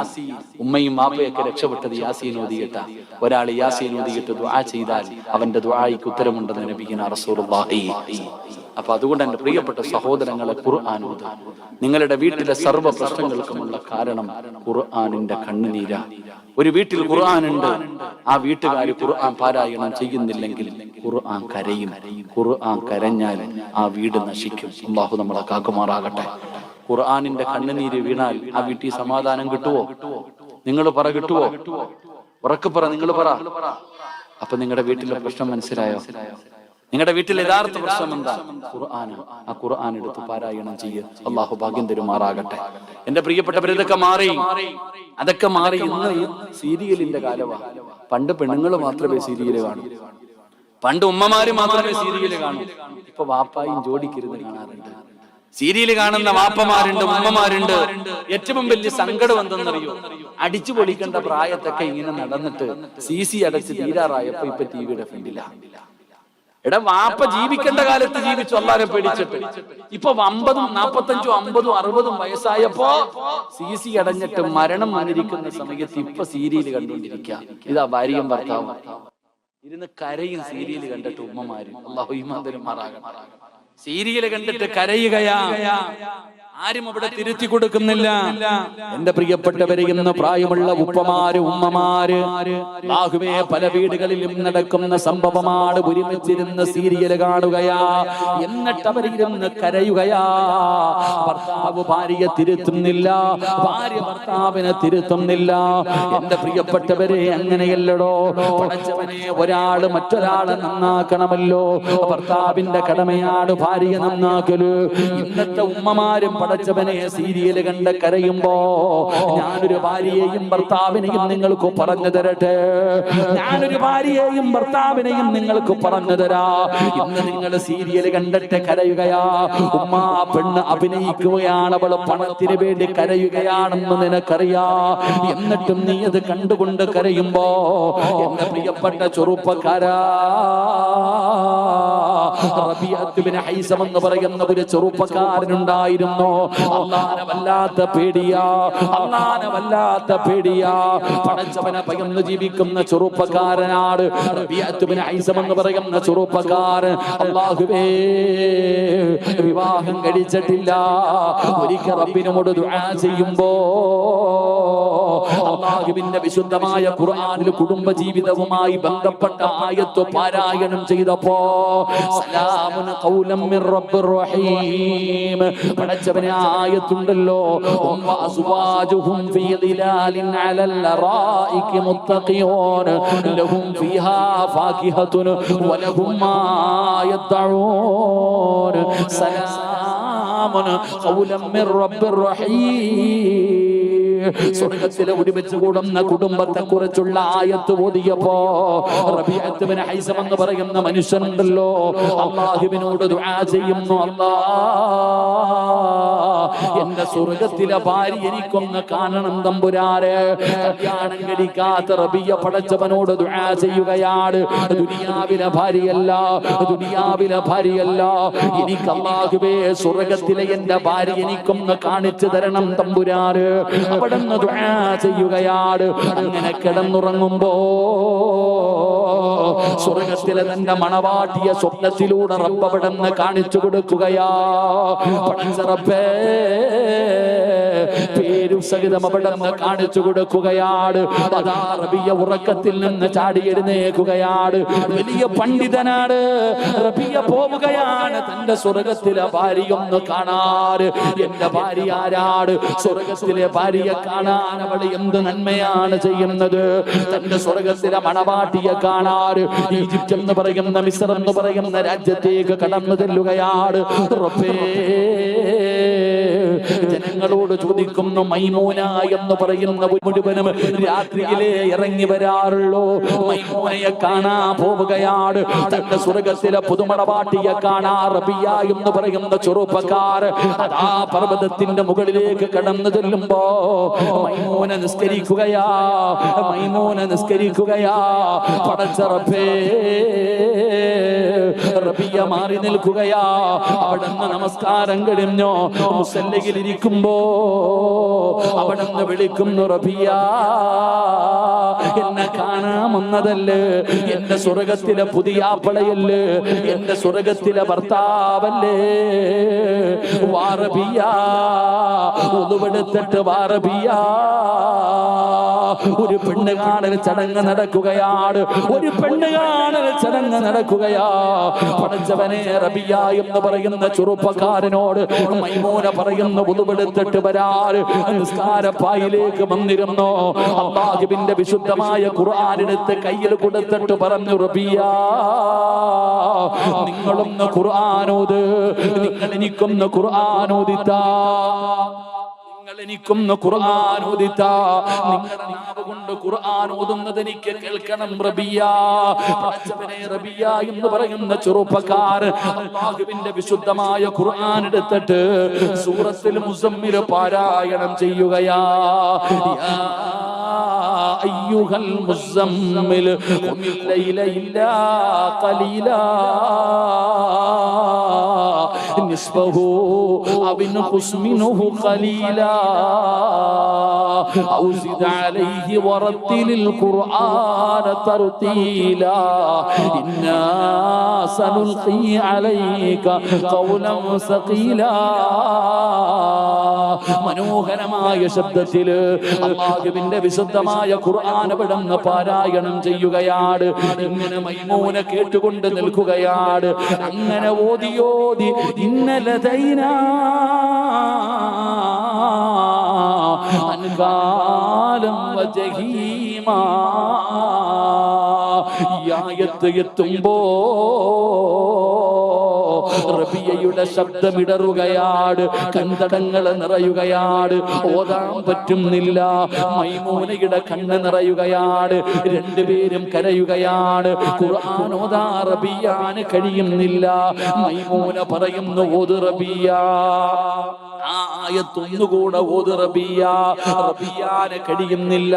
A: ഉമ്മയും വാപ്പയൊക്കെ രക്ഷപ്പെട്ടത് യാസീൻ ഓതിയിട്ട. ഒരാൾ യാസീൻ ഓതിയിട്ട് ദുആ ചെയ്താൽ അവന്റെ ദുആയ്ക്ക് ഉത്തരമുണ്ടെന്ന് നബിയുനാ റസൂലുള്ളാഹി. അപ്പൊ അതുകൊണ്ട് എന്റെ പ്രിയപ്പെട്ട സഹോദരങ്ങളെ, ഖുർആൻ ഓതുക. നിങ്ങളുടെ വീട്ടിലെ സർവ്വ പ്രശ്നങ്ങൾക്കുമുള്ള കാരണം ഖുർആനിന്റെ കണ്ണുനീര. ഒരു വീട്ടിൽ ഖുർആൻ ഉണ്ട്, ആ വീട്ടുകാർ ഖുർആൻ പാരായണം ചെയ്യുന്നില്ലെങ്കിൽ ഖുർആൻ കരയും. ഖുർആൻ കരഞ്ഞാൽ ആ വീട് നശിക്കും. അല്ലാഹു നമ്മളെ കാക്കുമാറാകട്ടെ. ഖുർആനിന്റെ കണ്ണുനീര് വീണാൽ ആ വീട്ടിൽ സമാധാനം കിട്ടുവോ? നിങ്ങൾ പറ, കിട്ടുവോ? ഉറക്കെ പറ, നിങ്ങൾ പറ. അപ്പൊ നിങ്ങളുടെ വീട്ടിലെ പ്രശ്നം മനസ്സിലായോ? നിങ്ങളുടെ വീട്ടിൽ യഥാർത്ഥ പ്രശ്നം എന്താ? ഖുർആന്. ആ ഖുർആൻ എടുത്ത് പാരായണം ചെയ്യുക. അല്ലാഹു ഭാഗ്യം തരുമാറാകട്ടെ. എന്റെ പ്രിയപ്പെട്ടവർ, ഇതൊക്കെ മാറി, അതൊക്കെ മാറി. ഇന്ന് സീരിയലിന്റെ കാലമാണ്. പണ്ട് പെണ്ണുങ്ങൾ മാത്രമേ സീരിയല് കാണൂ, പണ്ട് ഉമ്മമാര് മാത്രമേ സീരിയല് കാണൂ. ഇപ്പൊ വാപ്പായും ജോഡിക്കിരുന്ന് കാണാറുണ്ട്. സീരിയല് കാണുന്ന വാപ്പമാരുണ്ട്, ഉമ്മമാരുണ്ട്. ഏറ്റവും വലിയ സങ്കടം എന്തെന്നറിയോ? അടിച്ചു പൊളിക്കേണ്ട പ്രായത്തൊക്കെ ഇങ്ങനെ നടന്നിട്ട് CC അടച്ച് തീരാറായപ്പോ ഇപ്പൊ ടിവിയുടെ ഫ്രണ്ടിലാണ്. എടാ, വാപ്പ ജീവിക്കേണ്ട കാലത്ത് ജീവിച്ചു അല്ലാഹുവിനെ പേടിച്ചിട്ട്. ഇപ്പൊ 50, 45, 50, 60 വയസ്സായപ്പോ CC അടഞ്ഞിട്ട് മരണം വന്നിരിക്കുന്ന സമയത്ത് ഇപ്പൊ സീരിയല് കണ്ടുകൊണ്ടിരിക്കുക. ഇതാ ഭാര്യയും ഭർത്താവും ഇരുന്ന് കരയും സീരിയല് കണ്ടിട്ട്. ഉമ്മമാര്, അല്ലാഹു ഈമാൻ തരുമാറാകട്ടെ, സീരിയല് കണ്ടിട്ട് കരയുകയാ. ആരും അവിടെ തിരുത്തി കൊടുക്കുന്നില്ല. എന്റെ പ്രിയപ്പെട്ടവരെ, ഇന്ന് പ്രായമുള്ള ഉപ്പമാര്, ഉമ്മമാര്, അല്ലാഹുവേ, പല വീടുകളിലും നടക്കുന്ന സംഭവമാണ്. ഒരുമിച്ചിരുന്ന് സീരിയല് കാണുകയാ, എന്നിട്ട് അവരിരുന്ന് കരയുകയാ. ഭർത്താവ് ഭാര്യയെ തിരുത്തുന്നില്ല, ഭാര്യ ഭർത്താവിനെ തിരുത്തുന്നില്ല. എന്റെ പ്രിയപ്പെട്ടവരെ, അങ്ങനെയല്ലടോ. പടച്ചവനെ, ഒരാള് മറ്റൊരാളെ നന്നാക്കണമല്ലോ. ഭർത്താവിന്റെ കടമയാണ് ഭാര്യയെ നന്നാക്കല്. ഇന്നത്തെ ഉമ്മമാരും പടച്ചവനെ സീരിയല് കണ്ട് കരയുമ്പോ, ഞാനൊരു ഭാര്യയെയും ഭർത്താവിനെയും നിങ്ങൾക്ക് പറഞ്ഞു തരട്ടെ. ഞാനൊരു ഭാര്യയെയും ഭർത്താവിനെയും നിങ്ങൾക്ക് പറഞ്ഞു തരാ. ഇന്ന് നിങ്ങൾ സീരിയല് കണ്ടിട്ട് കരയുകയാ. ഉമ്മ പെണ്ണ് അഭിനയിക്കുകയാണ്, അവള് പണത്തിന് വേണ്ടി കരയുകയാണെന്ന് നിനക്കറിയാ. എന്നിട്ടും നീ അത് കണ്ടുകൊണ്ട് കരയുമ്പോ, എന്റെ പ്രിയപ്പെട്ട ചെറുപ്പക്കാരാ, റബീഅത്ത് ബിൻ ഹൈസം എന്ന് പറയുന്ന ഒരു ചെറുപ്പക്കാരനുണ്ടായിരുന്നു. അല്ലാഹുവിനെ വല്ലാത്ത പേടിയാ, അല്ലാഹുവിനെ വല്ലാത്ത പേടിയാ. പടച്ചവനെ ഭയന്ന് ജീവിക്കുന്ന ചെറുപ്പക്കാരനാണ് റബീഅത്ത് ബിൻ ഹൈസം എന്ന് പറയുന്ന ചെറുപ്പക്കാരൻ. അല്ലാഹുവേ, വിവാഹം കഴിച്ചിട്ടില്ല. ഒരിക്കൽ റബ്ബിനോട് ദുആ ചെയ്യുമ്പോ, അല്ലാഹുവിന്റെ വിശുദ്ധമായ ഖുർആനിൽ കുടുംബ ജീവിതവുമായി ബന്ധപ്പെട്ട ആയത്ത് പാരായണം ചെയ്തപ്പോ, സലാമുൻ ഖൗലൻ മിർ റബ്ബിർ റഹീം, പടച്ചവനെ ആയത്തുണ്ടല്ലോ, വഅസ്വാജുഹും ഫീ ദിലാലിൻ അലൽ അറായികി മുത്തഖിയൂൻ ലഹും ഫീഹാ ഫാകിഹത്തുൻ വലഹും മാ യദ്ഊൻ സലാമുൻ ഖൗലൻ മിർ റബ്ബിർ റഹീം. സ്വർഗ്ഗത്തിലെ ഒരുമിച്ച് കൂടുന്ന കുടുംബത്തെ കുറിച്ചുള്ള ആയത്ത് ഓതിയപ്പോ, റബീഅത്ത് ബിൻ ഹൈസം എന്ന് പറയുന്ന മനുഷ്യനുണ്ടല്ലോ, അല്ലാഹുവിനോട് ദുആ ചെയ്യുന്നു, എന്റെ സ്വർഗ്ഗത്തിലെ ഭാര്യ എനിക്കൊന്ന് കാണണം തമ്പുരാനെ. കല്യാണം കഴിക്കാത്ത റബിയ പടച്ചവനോട് ദുആ ചെയ്യുകയാണ്. ദുനിയാവിലെ ഭാര്യയല്ല, ദുനിയാവിലെ ഭാര്യയല്ല, എനിക്ക് അല്ലാഹുവേ സ്വർഗ്ഗത്തിലെ എന്റെ ഭാര്യ എനിക്കൊന്ന് കാണിച്ചു തരണം തമ്പുരാന്. അവിടുന്ന് ദുആ ചെയ്യുകയാണ്. അങ്ങനെ കിടന്നുറങ്ങുമ്പോ സ്വർഗ്ഗത്തിലെ തന്റെ മണവാട്ടിയ സ്വപ്നത്തിലൂടെ റബ്ബ് അവിടുന്ന് കാണിച്ചു കൊടുക്കുകയാ. പടച്ച റബ്ബേ, പേരും സഹിതം അവിടുന്ന് കാണിച്ചു കൊടുക്കുകയാണ്. അതാ റബിയ ഉറക്കത്തിൽ നിന്ന് ചാടി എഴുന്നേൽക്കുകയാണ്. വലിയ പണ്ഡിതനാണ്. റബിയ പോവുകയാണ് തന്റെ സ്വർഗ്ഗത്തിലെ ഭാര്യയൊന്ന് കാണാൻ. എന്റെ ഭാര്യ ആരാണ്? സ്വർഗ്ഗത്തിലെ ഭാര്യയെ കാണാൻ അവൾ എന്ത് നന്മയാണ് ചെയ്യുന്നത്? തന്റെ സ്വർഗ്ഗത്തിലെ മണവാട്ടിയെ കാണാൻ ഈജിപ്റ്റ് എന്ന് പറയുന്ന, മിസ്ർ എന്ന് പറയുന്ന രാജ്യത്തേക്ക് കടന്നു ചെല്ലുകയാണ്. റബ്ബേ, ജനങ്ങളോട് ചോദിക്കുന്നു, മൈമൂന എന്ന് പറയുന്ന മുഴുവനും രാത്രിയിലെ ഇറങ്ങി വരാറുള്ളൂ. മൈമൂനയെ കാണാ പോവുകയാണ്. തന്റെ സ്വർഗത്തിലെ പുതുമണവാട്ടിയെ കാണാ റബിയ എന്ന് പറയുന്ന ചെറുപ്പക്കാർ ആ പർവ്വതത്തിന്റെ മുകളിലേക്ക് കടന്നു ചെല്ലുമ്പോ മൈമൂന നിസ്കരിക്കുകയാ. മൈമൂന നിസ്കരിക്കുകയാ. പടച്ച റബ്ബേ, റബിയ മാറി നിൽക്കുകയാ. അവിടുന്ന് നമസ്കാരം കഴിഞ്ഞോ മുസല്ലയിൽ ഇരിക്കുമ്പോ അവിടുന്ന് വിളിക്കുന്നു, റബിയ എന്നെ കാണാമെന്നതല്ലേ, എന്റെ സ്വർഗത്തിലെ പുതിയ ആപ്പളയല്ലേ, എന്റെ സ്വർഗത്തിലെ ഭർത്താവല്ലേ, വാറബിയ ഒതുവെടുത്തിട്ട് വാറബിയ. ഒരു പെണ്ണ് കാണൽ ചടങ്ങ് നടക്കുകയാണ്. ഒരു പെണ്ണ് കാണൽ ചടങ്ങ് നടക്കുകയാ. പടച്ചവനെ, റബിയ എന്ന് പറയുന്ന ചെറുപ്പക്കാരനോട് മൈമൂന പറയുന്ന ഉതുവെടുത്തിട്ട് വരാൻ നിസ്കാരപ്പായിലേക്ക് വന്നിരുന്നു. അല്ലാഹുവിന്റെ വിശുദ്ധമായ ഖുർആനെടുത്ത് കയ്യിൽ കൊടുത്തിട്ട് പറഞ്ഞു, റബിയ നിങ്ങളൊന്ന് ഖുർആനോത്, നിങ്ങൾ എനിക്കൊന്ന് ഖുർആനോദിത്താ, എനിക്കൊന്ന് ഖുർആൻ ഓദിത്താ, നിങ്ങളുടെ നാവ് കൊണ്ട് ഖുർആൻ ഓതുന്നത് എനിക്ക് കേൾക്കണം റബിയ. പടച്ചവനെ, റബിയ എന്ന് പറയുന്ന ചെറുപ്പക്കാരൻ അല്ലാഹുവിന്റെ വിശുദ്ധമായ ഖുർആൻ എടുത്തിട്ട് സൂറത്തുൽ മുസമ്മിൽ പാരായണം ചെയ്യുകയാ. യാ അയ്യുഹൽ മുസമ്മിൽ ഖുമിൽ ലൈല ഇല്ലാ ഖലീലാ നിസ്ഫഹു അവ ഇൻഖുസ് മിൻഹു ഖലീലാ ഔ സിദ് അലൈഹി വറത്തിലിൽ ഖുർആന തർതീലാ ഇന്നാ സനുൽഖി അലൈക ഖൗലൻ സഖീലാ. മനോഹരമായ ശബ്ദത്തിൽ അല്ലാഹുവിന്റെ വിശുദ്ധമായ ഖുർആൻ അവിടുന്ന് പാരായണം ചെയ്യുകയാണ്. ഇങ്ങനെ മൈമൂന കേട്ടുകൊണ്ട് നിൽക്കുകയാണ്. അങ്ങനെ ഓതി ഇന്നലദൈനാ അൻകാലം വജഹീമാ. ഈ ആയത്ത് എത്തുമ്പോ റബിയയുടെ ശബ്ദമിടറുകയാണ്. കൺതടങ്ങൾ നിറയുകയാണ്. ഓതാൻ പറ്റുന്നില്ല. മൈമൂനയുടെ കണ്ണ് നിറയുകയാണ്. രണ്ടുപേരും കരയുകയാണ്. ഖുർആൻ ഓതാ റബിയാന് കഴിയുന്നില്ല. മൈമൂന പറയുന്നു, ഓത് റബിയ, ആ ആയത്തൊന്നുകൂടെ ഓത് റബിയ. റബിയാന് കഴിയുന്നില്ല.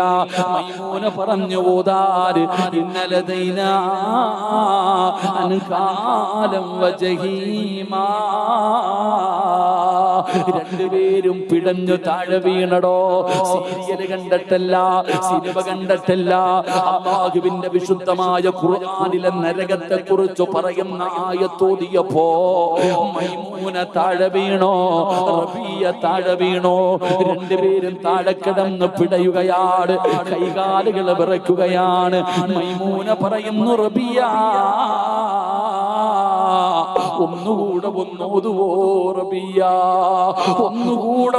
A: മൈമൂന പറഞ്ഞു ഓതാര്, ഇന്നലദൈനാ അൻകാലം വജഹീമാ. രണ്ടുപേരും പിടഞ്ഞു താഴെ വീണടോ. സീരിയൽ കണ്ടിട്ടല്ല, സിനിമ കണ്ടിട്ടല്ല, അല്ലാഹുവിന്റെ വിശുദ്ധമായ ഖുർആനിലെ നരകത്തെ കുറിച്ച് പറയുന്ന ആയത്തോതിയപ്പോ മൈമൂന താഴെ വീണോ, റബിയ താഴെ വീണോ. രണ്ടുപേരും താഴെ കിടന്ന് പിടയുകയാണ്. കൈകാലുകൾ വിറയ്ക്കുകയാണ്. മൈമൂന പറയുന്നു, റബിയ ഒന്നുകൂടെ ഓതുവോ റബിയ, ഒന്നുകൂടെ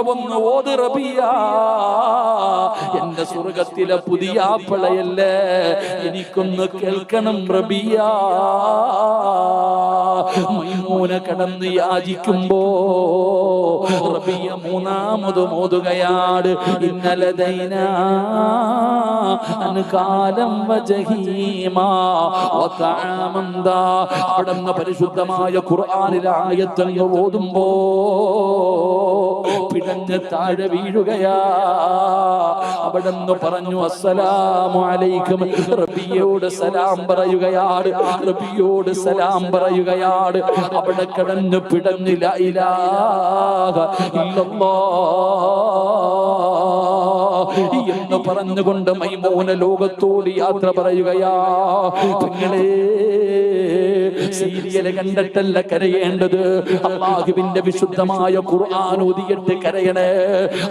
A: ഓത് റബിയ. എന്റെ സ്വർഗത്തിലെ പുതിയ ആപ്പളയല്ലേ, എനിക്കൊന്ന് കേൾക്കണം റബിയ. മൈമൂന കടന്ന് യാചിക്കുമ്പോ റബിയ മൂന്നാമത് ഓതുകയാണ്, ഇന്നലദൈനാ അൻകാലം വജഹീമാ വതഅമൻ ദാ. അവിടുന്ന് പരിശുദ്ധമായ ഖുർആനിലെ ആയത്തങ്ങ് ഓതുമ്പോ പിടഞ്ഞ് താഴെ വീഴുകയാ. അവിടുന്ന് പറഞ്ഞു, അസ്സലാമു അലൈക്കും. റബിയോട് സലാം പറയുകയാണ്. റബിയോട് സലാം പറയുകയാണ്. അവിടെ കിടന്ന് പിടഞ്ഞ് ലാ ഇലാഹ ഇല്ലല്ലാഹ് എന്ന് പറഞ്ഞുകൊണ്ട് മൈമൂന ലോകത്തോട് യാത്ര പറയുകയാ. നിങ്ങളെ സീരിയല് കണ്ടിട്ടല്ല കരയേണ്ടത്. അല്ലാഹുവിന്റെ വിശുദ്ധമായ ഖുർആൻ ഓതിയിട്ട് കരയണേ.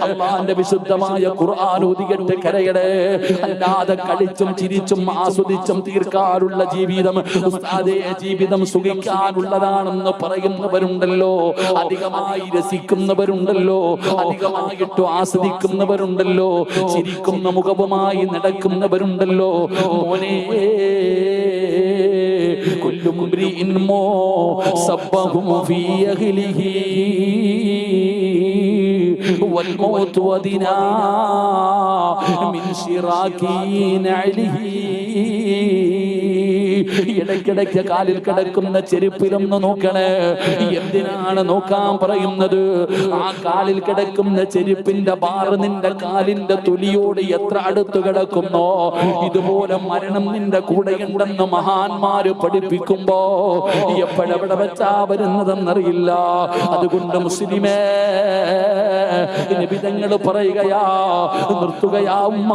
A: അല്ലാഹുവിന്റെ വിശുദ്ധമായ ഖുർആൻ ഓതിയിട്ട് കരയണേ. അല്ലാതെ കളിച്ചും ചിരിച്ചും ആസ്വദിച്ചും തീർക്കാനുള്ള ജീവിതം, ഉസ്താദേ ജീവിതം സുഖിക്കാനുള്ളതാണെന്ന് പറയുന്നവരുണ്ടല്ലോ, അധികമായി രസിക്കുന്നവരുണ്ടല്ലോ, അധികമായിട്ട് ആസ്വദിക്കുന്നവരുണ്ടല്ലോ, ചിരിക്കുന്ന മുഖവുമായി നടക്കുന്നവരുണ്ടല്ലോ. മോനെ, കുല്ലു മുംരിഇൻ സബ്ബഹു ഫീ അഹ്ലിഹി والموت ودنا من شراك نعله. ഇടയ്ക്കിടയ്ക്ക് കാലിൽ കിടക്കുന്ന ചെരുപ്പിലൊന്ന് നോക്കണേ. എന്തിനാണ് നോക്കാൻ പറയുന്നത്? ആ കാലിൽ കിടക്കുന്ന ചെരുപ്പിന്റെ ബാർ നിന്റെ കാലിന്റെ തൊലിയോട് എത്ര അടുത്ത് കിടക്കുന്നോ ഇതുപോലെ മരണം നിന്റെ കൂടെയുണ്ടെന്ന് മഹാന്മാര് പഠിപ്പിക്കുമ്പോ എപ്പോഴെവിടെ വെച്ചാ വരുന്നതെന്നറിയില്ല. അതുകൊണ്ട് മുസ്ലിമേ, നിബിധങ്ങൾ പറയുകയാ, നിർത്തുകയാ ഉമ്മ.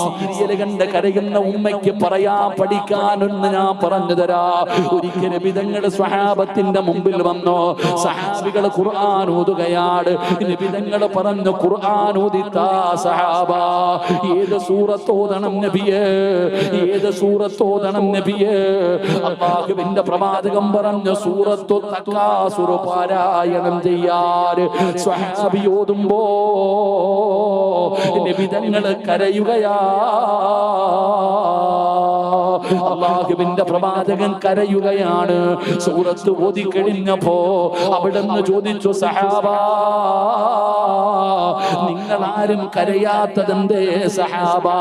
A: സീരിയൽ കണ്ട് കരയുന്ന ഉമ്മയ്ക്ക് പറയാ പഠിക്കാനൊന്ന് ഞാൻ പറഞ്ഞു തരാ. ഒരിക്കൽ നിബിധങ്ങളുടെ സ്വഹാബത്തിന്റെ മുമ്പിൽ വന്നോ, സഹാബികൾ ഖുർആൻ ഓതുകയാണ്. നിബിധങ്ങൾ പറഞ്ഞു, ഖുർആൻ ഓദിത്താ സഹാബ, ഏത് സൂറത്ത് ഓതണം നബിയേ, ഏത് സൂറത്ത് ഓതണം നബിയേ? അല്ലാഹുവിന്റെ പ്രവാചകൻ പറഞ്ഞു, സൂറത്തു തകാസുർ പാരായണം ചെയ്യാൻ. സ്വഹാബി ഓതുമ്പോ നിബിധങ്ങൾ കരയുകയാ. അല്ലാഹുവിന്റെ പ്രവാചകൻ കരയുകയാണ്. സൂറത്ത് ഓതി കഴിഞ്ഞപ്പോ അവിടുന്ന് ചോദിച്ചു, സഹാബാ, നിങ്ങളാരും കരയാത്തതെന്തേ സഹാബാ?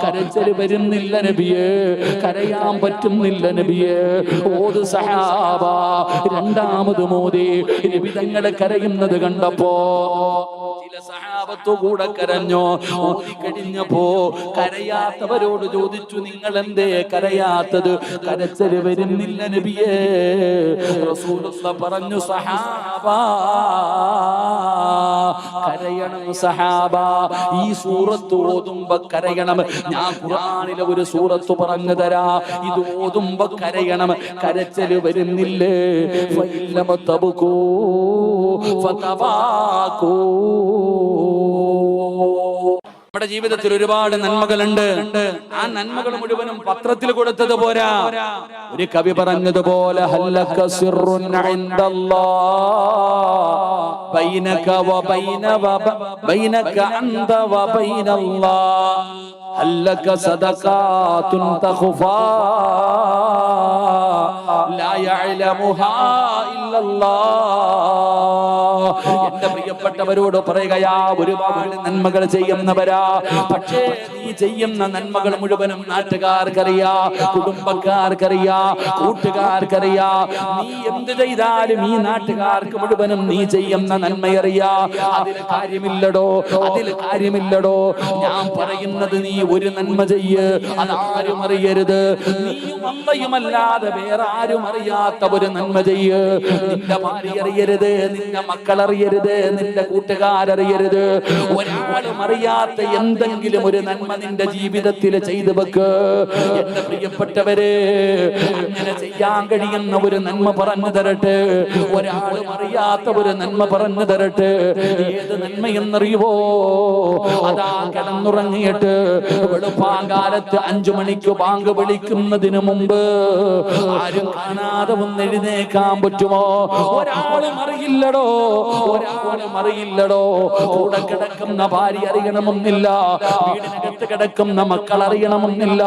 A: കരച്ചിൽ വരുന്നില്ല നബിയേ, കരയാൻ പറ്റുന്നില്ല നബിയേ. ഓത് സഹാബാ. രണ്ടാമത് മോദി നബി തങ്ങളെ കരയുന്നത് കണ്ടപ്പോ ചില സഹാബത്തു കൂടെ കരഞ്ഞു. ഓതി കഴിഞ്ഞപ്പോ കരയാത്തവരോട് ചോദിച്ചു, നിങ്ങൾ എന്തേ കരയാത്തത്? കരച്ചിൽ വരുന്നില്ല നബിയേ. റസൂലുള്ളാഹി പറഞ്ഞു, സഹാബാ കരയണം സഹാബ, ഈ സൂറത്ത് ഓതുമ്പോ കരയണം. ഞാൻ ഖുർആനിലെ ഒരു സൂറത്ത് പറഞ്ഞു തരാ, ഇത് ഓതുമ്പോ കരയണം. കരച്ചിൽ വരുന്നില്ലേ? ഫഇല്ലമ തബ്കൂ ഫതബാകൂ. നമ്മുടെ ജീവിതത്തിൽ ഒരുപാട് നന്മകളുണ്ട്. ആ നന്മകൾ മുഴുവനും പത്രത്തിൽ കൊടുത്തത് പോരാ. ഒരു കവി പറഞ്ഞതുപോലെ, ഹല്ലക സിർറുൻ ഇൻദല്ലാഹ് ബൈനക ബൈനക അൻത വബൈനല്ലാഹ്, ഹല്ലക സദഖാതുൻ തഖഫാ ലാ യഅലമുഹാ ഇല്ലല്ലാഹ്. എന്റെ പ്രിയപ്പെട്ടവരോട് പറയുകയാ, ഒരുപാട് നന്മകൾ ചെയ്യുന്നവരാ. പക്ഷേ നീ ചെയ്യുന്ന നന്മകൾ മുഴുവനും നാട്ടുകാർക്കറിയാ, കുടുംബക്കാർക്കറിയാ, കൂട്ടുകാർക്കറിയാ. നീ എന്ത് ചെയ്താലും ഈ നാട്ടുകാർക്ക് മുഴുവനും നീ ചെയ്യുന്ന നന്മയറിയാ. അതിൽ കാര്യമില്ലടോ, അതിൽ കാര്യമില്ലടോ. ഞാൻ പറയുന്നത്, നീ ഒരു നന്മ ചെയ്യ്, അതാരും അറിയരുത്. നീയും അമ്മയുമല്ലാതെ വേറെ ആരും അറിയാത്ത ഒരു നന്മ ചെയ്യ്. നിന്റെ ഭാര്യ അറിയരുത്, നിന്റെ മക്കൾ അറിയരുത്, നിന്റെ കൂട്ടുകാരറിയരുത്. ഒരാളും അറിയാത്ത എന്തെങ്കിലും ഒരു നന്മ നിന്റെ ജീവിതത്തിൽ ചെയ്തു വെക്ക്. എന്റെ പ്രിയപ്പെട്ടവരെ, അങ്ങനെ ചെയ്യാൻ കഴിയുന്ന ഒരു നന്മ പറഞ്ഞു തരട്ടെ. ഒരാളും അറിയാത്ത ഒരു നന്മ പറഞ്ഞു തരട്ടെ. ഏത് നന്മയെന്നറിയുവോ? അതാ കിടന്നുറങ്ങിയിട്ട് വെളുപ്പാങ്കാലത്ത് 5 മണിക്ക് ബാങ്ക് വിളിക്കുന്നതിന് മുമ്പ് ആരും കാണാതെ ഒന്ന് എഴുന്നേക്കാൻ പറ്റുമോ? ഒരാളും അറിയില്ലടോ, ഒരാളും അറിയില്ലടോ. കൂടെ കിടക്കുന്ന ഭാര്യ അറിയണമെന്നില്ല, വീടിനകത്ത് കിടക്കുന്ന മക്കൾ അറിയണമെന്നില്ല.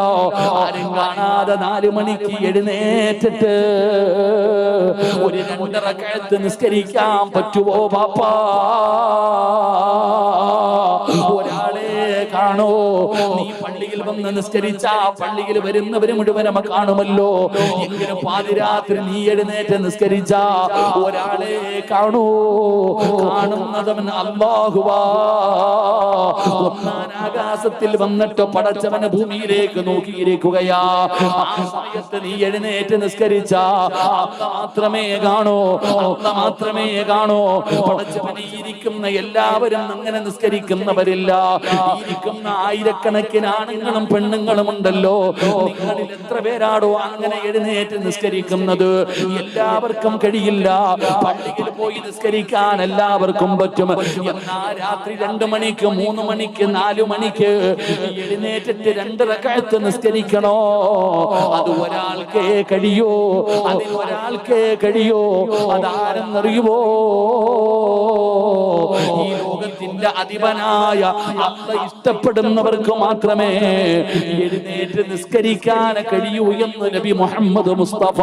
A: ആരും കാണാതെ 4 മണിക്ക് എഴുന്നേറ്റിട്ട് ഒരു 2 റക്അത്ത് നിസ്കരിക്കാൻ പറ്റുമോ പാപ്പാ? ഒരാളെ കാണോ? നീ പള്ളിയിൽ വന്ന് നിസ്കരിച്ച പള്ളിയിൽ വരുന്നവര് മുഴുവനും കാണുമല്ലോ. എങ്കിലും പാതിരാത്രി നീ എഴുന്നേറ്റ് നിസ്കരിച്ച ഒരാളെ കാണൂ. കാണുന്നതവൻ അല്ലാഹുവാ. ഒന്നാം ആകാശത്തിൽ വന്നിട്ട് പടച്ചവന് ഭൂമിയിലേക്ക് നോക്കിയിരിക്കുകയാ. ആ സമയത്ത് നീ എഴുന്നേറ്റ് നിസ്കരിച്ച മാത്രമേ കാണൂ, മാത്രമേ കാണൂ. പടച്ചവനെ ഇരിക്കുന്ന എല്ലാവരും അങ്ങനെ നിസ്കരിക്കുന്നവരില്ല. ഇരിക്കുന്ന ആയിരക്കണക്കിന് ആണുങ്ങളും പെണ്ണുങ്ങളും ഉണ്ടല്ലോ. നിങ്ങളിൽ എത്ര പേരാടോ അങ്ങനെ എഴുന്നേറ്റ് നിസ്കരിക്കുന്നത്? എല്ലാവർക്കും കഴിയില്ല. പള്ളിയിൽ പോയി നിസ്കരിക്കാൻ എല്ലാവർക്കും പറ്റും. എന്നാ രാത്രി 2 മണിക്ക് 3 മണിക്ക് 4 മണിക്ക് എഴുന്നേറ്റിട്ട് 2 റക്അത്ത് നിസ്കരിക്കണോ? അത് ഒരാൾക്കേ കഴിയോ, അത് ഒരാൾക്കേ കഴിയോ. അതാരെന്നറിയുവോ? ഈ ലോകത്ത് ലോകത്തിന്റെ അധിപനായ അല്ലാഹ് ഇഷ്ടപ്പെടുന്നവർക്ക് മാത്രമേ എഴുന്നേറ്റ് നിസ്കരിക്കാൻ കഴിയൂ എന്ന് നബി മുഹമ്മദ് മുസ്തഫ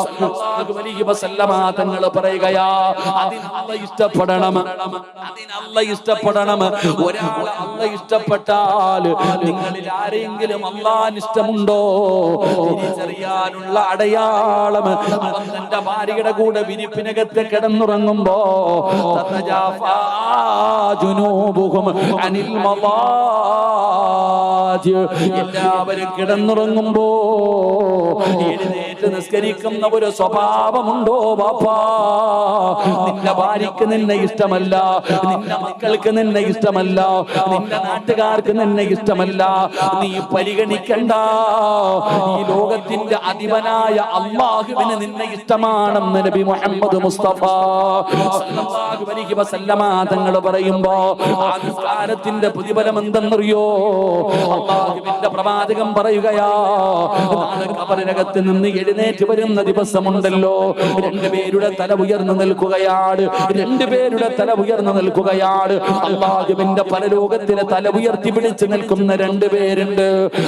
A: സല്ലല്ലാഹു അലൈഹി വസല്ലമ തങ്ങൾ പറയുകയാ. അതിന് അല്ലാഹ് ഇഷ്ടപ്പെടണം, അതിന് അല്ലാഹ് ഇഷ്ടപ്പെടണം. ഒരാൾ അല്ലാഹ് ഇഷ്ടപ്പെട്ടാൽ നിങ്ങളിൽ ആരെങ്കിലും അല്ലാഹുവിന് ഇഷ്ടമുണ്ടോ തിരിച്ചറിയാനുള്ള അടയാളം അവൻ തന്റെ ഭാര്യയുടെ കൂടെ വിരിപ്പിനകത്ത് കിടന്നുറങ്ങുമ്പോ തതജാഫാ ജുനൂബുഹും അനിൽ മളാജി, എല്ലാവരും കിടന്നുറങ്ങുമ്പോ എഴുന്നേറ്റ് നിസ്കരിക്കുന്ന ഒരു സ്വഭാവമുണ്ടോ ബാപ്പാ? നിന്റെ ഭാര്യക്ക് നിന്നെ ഇഷ്ടമല്ല, നിന്റെ മക്കൾക്ക് നിന്നെ ഇഷ്ടമല്ല, നിന്റെ നാട്ടുകാർക്ക് നിന്നെ ഇഷ്ടമല്ല, നീ പരിഗണിക്കണ്ട. ഈ ലോകത്തിന്റെ അധിപനായ അല്ലാഹുവിന് നിന്നെ ഇഷ്ടമാണെന്ന് നബി മുഹമ്മദ് മുസ്തഫ സല്ലല്ലാഹു അലൈഹി വസല്ലമ തങ്ങൾ പറയുമ്പോ ആ നിസ്കാരത്തിന്റെ പ്രതിഫലം എന്തെന്നറിയോ? അല്ലാഹുവിന്റെ പ്രവാചകൻ പറയുകയാ, നാളെ ഖബറിനകത്ത് നിന്ന് എഴുന്നേറ്റ് വരുന്ന ദിവസമുണ്ടല്ലോ, രണ്ടുപേരുടെ തല ഉയർന്നു നിൽക്കുകയാണ്, രണ്ടുപേരുടെ തല ഉയർന്നു നിൽക്കുകയാണ്. അല്ലാഹുവിന്റെ പരലോകത്തിലെ തല ഉയർത്തി പിടിച്ചു നിൽക്കുന്ന രണ്ടുപേരുണ്ട്.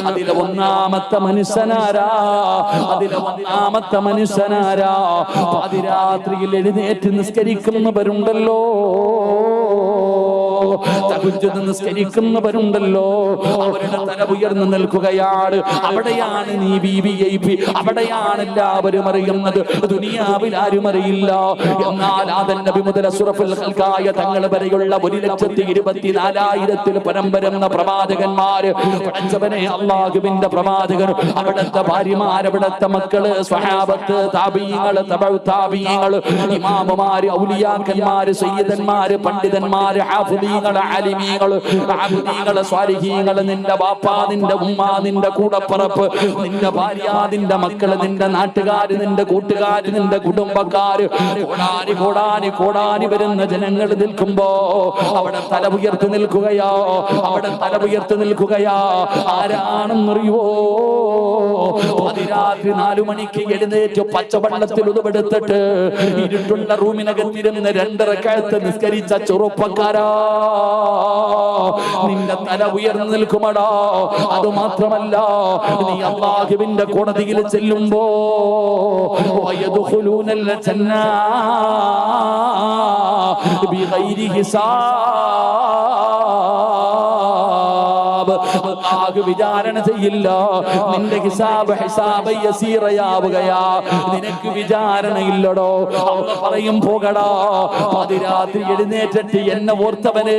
A: അതിലെ ഒന്നാമത്തെ മനുഷ്യനാരാ? അതിലെ ഒന്നാമത്തെ മനുഷ്യനാരാ? പാതിരാത്രിയിൽ എഴുന്നേറ്റ് നിസ്കരിക്കുന്നവരുണ്ടല്ലോ, തഹജ്ജുദ് നിസ്കരിക്കുന്നവരുണ്ടല്ലോ, അവരുടെ തല ഉയർന്നു നിൽക്കുകയാണ്. അവിടെയാണ് നീ VIP, അവിടെയാണ് എല്ലാവരും അറിയുന്നത്, ദുനിയാവിൽ ആരും അറിയില്ല. എന്നാൽ ആദം നബി മുതൽ അഷ്റഫുൽ ഖൽഖായ തങ്ങൾ വരെയുള്ള 1,24,000 പരം വരുന്ന പ്രവാചകന്മാര്, പഠിച്ചവനെ അല്ലാഹുവിന്റെ പ്രവാചകർ, അവിടുത്തെ ഭാര്യമാർ, അവിടുത്തെ മക്കള്, സ്വഹാബത്ത്, താബീങ്ങൾ, തബഉ താബീങ്ങൾ, ഇമാമുമാര്, ഔലിയാക്കന്മാര്, സയ്യിദന്മാര്, പണ്ഡിതന്മാര്, ഹാഫിദീങ്ങൾ, ആലിമീങ്ങൾ, അബ്ദീങ്ങൾ, സ്വാലിഹീങ്ങൾ, നിന്റെ ബാപ്പാ, നിന്റെ ഉമ്മ, നിന്റെ കൂടപ്പറപ്പ്, നിന്റെ ഭാര്യ, നിന്റെ മക്കള്, നിന്റെ നാട്ടുകാര്, നിന്റെ കൂട്ടുകാര്, നിന്റെ കുടുംബക്കാര്, കോടാനി കോടാനി കോടാനി വരുന്ന ജനങ്ങൾ നിൽക്കുമ്പോ അവിടെ തല ഉയർത്തി നിൽക്കുകയോ, അവിടെ തല ഉയർത്തി നിൽക്കുകയാ. ആരാണെന്നറിയോ? അതിരാത്രി 4 മണിക്ക് എഴുന്നേറ്റ് പച്ചവെള്ളത്തിൽ ഉതുവെടുത്തിട്ട് ഇരുട്ടുള്ള റൂമിനകത്തിരുന്ന് 2 റക്അത്ത് നിസ്കരിച്ച ചെറുപ്പക്കാരാ, നിന്റെ തല ഉയർന്നു നിൽക്കുമടാ. അത് മാത്രമല്ല, നീ അല്ലാഹുവിന്റെ കോടതിയിൽ ചെല്ലുമ്പോ വയദ്ഖുലൂനൽ ജന്ന ബിഗൈരി ഹിസാബ്, അല്ലാഹു വിചാരണ ചെയ്യില്ല. നിന്റെ ഹിസാബ് യസീറയാവുകയാ, നിനക്ക് വിചാരണയില്ലടോ. അല്ലാഹു പറയും, പോകടാ, പാതിരാത്രി എഴുന്നേറ്റിട്ട് എന്നെ ഓർത്തവന്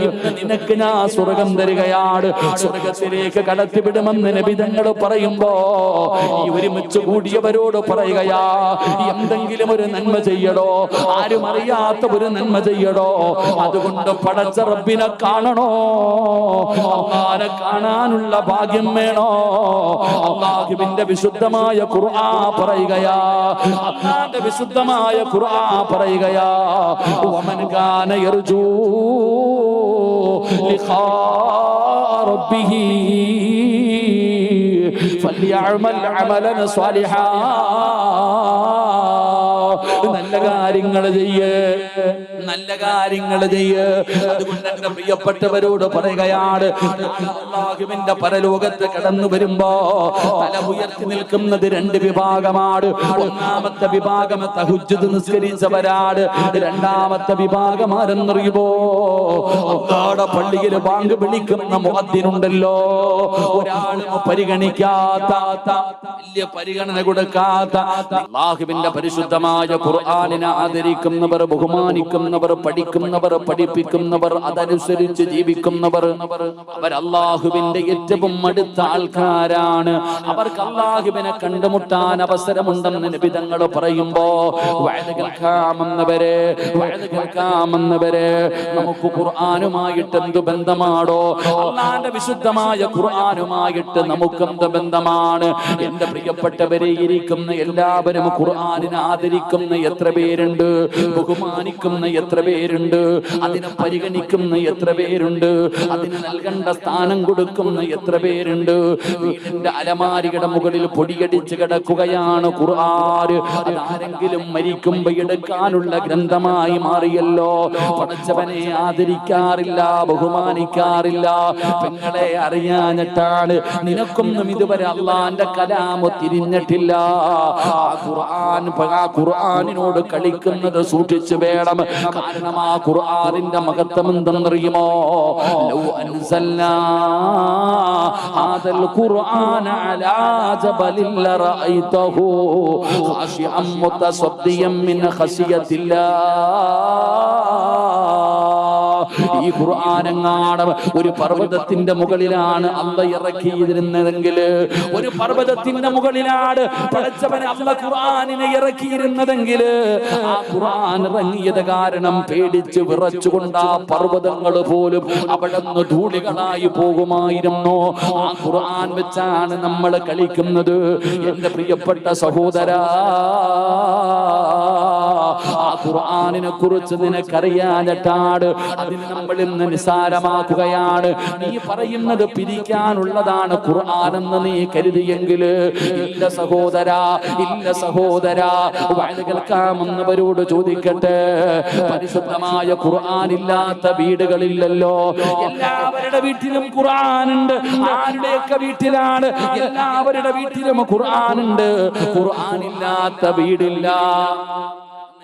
A: ഇന്ന് നിനക്ക് ഞാൻ സ്വർഗം തരികയാണ്, സ്വർഗത്തിലേക്ക് കടത്തിവിടുമെന്ന് നബി തങ്ങൾ പറയുമ്പോ ഈ ഒരുമിച്ച് കൂടിയവരോട് പറയുകയാ, എന്തെങ്കിലും ഒരു നന്മ ചെയ്യടോ, ആരും അറിയാത്ത ഒരു നന്മ ചെയ്യടോ. അതുകൊണ്ട് പടച്ച റബ്ബിനെ കാണണോ, അല്ലാഹുവിനെ കാണാനുള്ള ഭാഗ്യം വേണോ? അല്ലാഹുവിന്റെ വിശുദ്ധമായ ഖുർആൻ പറയുകയാ, അല്ലാഹുവിന്റെ വിശുദ്ധമായ ഖുർആൻ പറയുകയാ, വമൻ കാന യർജൂ ലിഖാ റബ്ബിഹി ഫല്യഅമൽ അമലൻ സ്വാലിഹാ. നല്ല കാര്യങ്ങൾ ചെയ്യ്, നല്ല കാര്യങ്ങൾ ചെയ്യ്. അതുകൊണ്ട് എന്റെ പ്രിയപ്പെട്ടവരോട് പറയുകയാണ്, അല്ലാഹുവിന്റെ പരലോകത്ത് കടന്നു വരുമ്പോ തല ഉയർത്തി നിൽക്കുന്നത് 2 വിഭാഗമാണ്. ഒന്നാമത്തെ വിഭാഗം തഹജ്ജുദ് നിസ്കരിച്ചവരാണ്. രണ്ടാമത്തെ വിഭാഗം ആരെന്നറിയുമോ? അല്ലാഹുവിന്റെ പള്ളിയിൽ ബാങ്ക് വിളിക്കുന്ന മുഅദ്ദിനുണ്ടല്ലോ, ഒരാളും പരിഗണിക്കാത്ത, വലിയ പരിഗണന കൊടുക്കാത്ത, അല്ലാഹുവിന്റെ പരിശുദ്ധമായ ഖുർആനിനെ ആദരിക്കുന്നവർ, ബഹുമാനിക്കുന്നവർ, പഠിക്കുന്നവർ, പഠിപ്പിക്കുന്നവർ, അതനുസരിച്ച് ജീവിക്കുന്നവർ, അവർ അല്ലാഹുവിന്റെ ഏറ്റവും അടുത്ത ആൾക്കാരാണ്. അവർക്ക് അല്ലാഹുവിനെ കണ്ടുമുട്ടാൻ അവസരമുണ്ടെന്ന് നബി തങ്ങൾ പറയുമ്പോ, വഅദ് കേൾക്കാമെന്നവരെ നമുക്ക് ഖുർആനുമായിട്ട് എന്ത് ബന്ധമാണോ? അല്ലാഹുവിന്റെ വിശുദ്ധമായ ഖുർആനുമായിട്ട് നമുക്ക് എന്ത് ബന്ധമാണ്? എന്റെ പ്രിയപ്പെട്ടവരെ, ഇരിക്കുന്ന എല്ലാവരും ഖുർആനിനെ ആദരിക്കും ആദരിക്കുന്ന എത്ര പേരുണ്ട്, ബഹുമാനിക്കുന്ന എത്ര പേരുണ്ട്, അതിനെ പരിഗണിക്കുന്ന എത്ര പേരുണ്ട്, അതിന് നൽകേണ്ട സ്ഥാനം കൊടുക്കുന്ന എത്ര പേരുണ്ട്. വീടിന്റെ അലമാരിയുടെ മുകളിൽ പൊടിയടിച്ച് കിടക്കുകയാണ് ഖുർആൻ. അതാരെങ്കിലും മരിക്കുമ്പോ എടുക്കാനുള്ള ഗ്രന്ഥമായി മാറിയല്ലോ. പടച്ചവനെ ആദരിക്കാറില്ല, ബഹുമാനിക്കാറില്ല. പെങ്ങളെ അറിയാഞ്ഞിട്ടാണ്. നിനക്കൊന്നും ഇതുവരെ അള്ളാന്റെ കലാമ് തിരിഞ്ഞിട്ടില്ല. ആ ഖുർആനിനോട് കളിക്കുന്നത് സൂക്ഷിച്ചു വേണം. കാരണം ആ ഖുർആനിന്റെ മഹത്വം എന്തെന്നറിയുമോ? ലൗ അൻസൽനാ ഹാദൽ ഖുർആന അലാ ജബലിൻ ലറഅയ്തഹു ഖാശിഅൻ മുതസദ്ദിയൻ മിൻ ഖശിയത്തില്ലാഹ്. ഈ ഖുർആനെങ്ങാണ് ഒരു പർവ്വതത്തിന്റെ മുകളിലാണ് അല്ലാഹ് ഇറക്കിയിരുന്നതെങ്കിൽ, ഒരു പർവ്വതത്തിന്റെ മുകളിലാണ് പടച്ചവനെ അല്ലാഹ് ഖുർആനിനെ ഇറക്കിയിരുന്നതെങ്കിൽ, ആ ഖുർആൻ ഇറങ്ങിയത് കാരണം പേടിച്ച് വിറച്ചുകൊണ്ട് ആ പർവ്വതങ്ങൾ പോലും അവിടെ നിന്ന് ധൂളികളായി പോകുമായിരുന്നു. ആ ഖുർആൻ വെച്ചാണ് നമ്മൾ കളിക്കുന്നത്. എന്റെ പ്രിയപ്പെട്ട സഹോദരാ, ആ ഖുർആനിനെ കുറിച്ച് നിനക്കറിയാഞ്ഞിട്ടാണ് അതിന് നമ്മൾ ഇന്ന് നിസാരമാക്കുകയാണ്. നീ പറയുന്നത് പിരിക്കാനുള്ളതാണ് ഖുർആൻ എന്ന് നീ കരുതിയെങ്കിൽ, ഇല്ല സഹോദരാ, ഇല്ല സഹോദരാ. വഅദ് കേൾക്കാമെന്നവരോട് ചോദിക്കട്ടെ, പരിശുദ്ധമായ ഖുർആൻ ഇല്ലാത്ത വീടുകളില്ലല്ലോ. എല്ലാവരുടെ വീട്ടിലും ഖുർആനുണ്ട്. ആരുടെയൊക്കെ വീട്ടിലാണ്? എല്ലാവരുടെ വീട്ടിലും ഖുർആനുണ്ട്. ഖുർആൻ ഇല്ലാത്ത വീടില്ല.